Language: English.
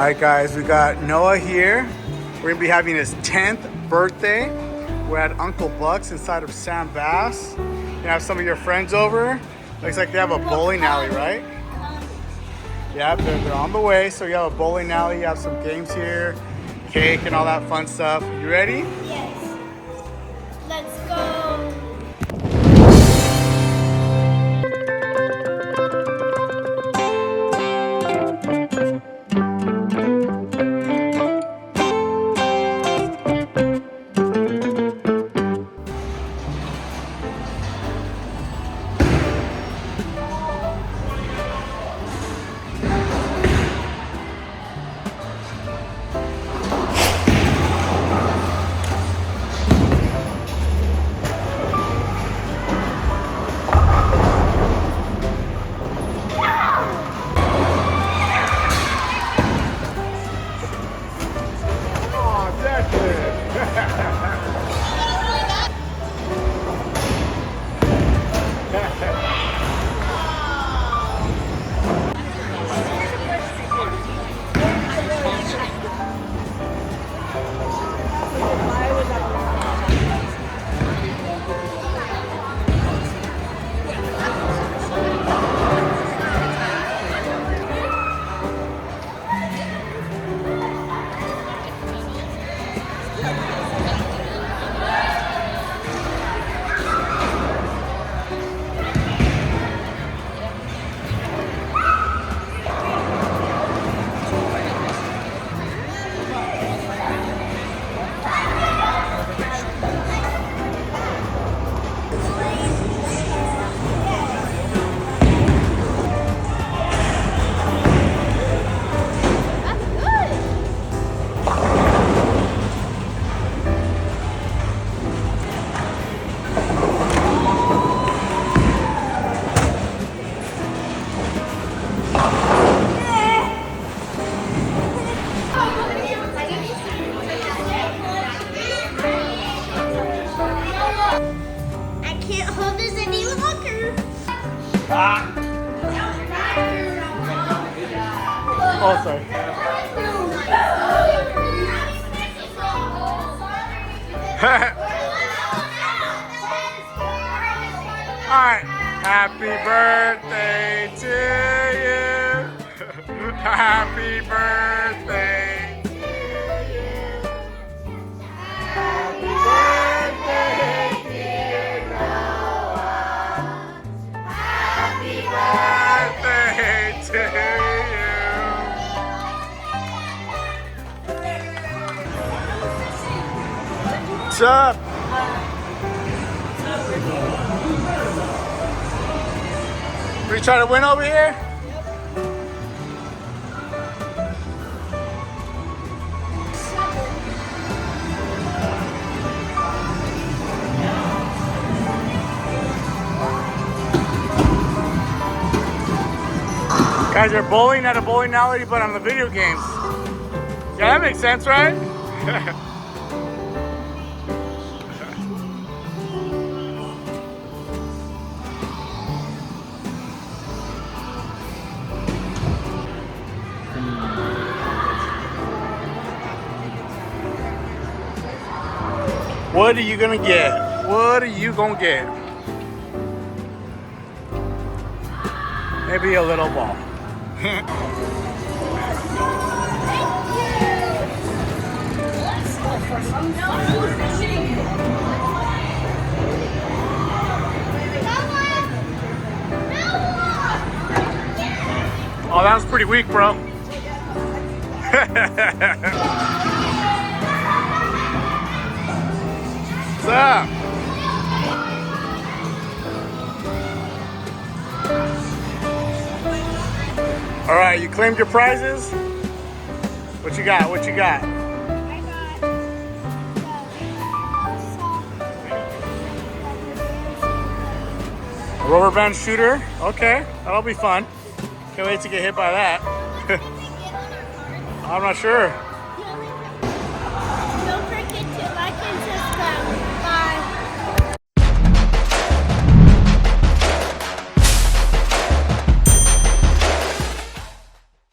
Alright guys, we got Noah here. We're gonna be having his 10th birthday. We're at Uncle Buck's inside of Sam Bass. You have some of your friends over. Looks like they have a bowling alley, right? Yeah, they're on the way. So you have a bowling alley, you have some games here, cake and all that fun stuff. You ready? Yes. Let's go. Oh, sorry. Alright, happy birthday to you. Happy birthday to you. Happy birthday, dear Noah. Happy birthday to you. What's up? We trying to win over here? Guys are bowling at a bowling alley, but on the video games. Yeah, that makes sense, right? What are you gonna get? What are you gonna get? Maybe a little ball. Oh, that was pretty weak, bro. What's up? All right, you claimed your prizes? What you got? What you got? I got A rubber band shooter? Okay, that'll be fun. Can't wait to get hit by that. I'm not sure.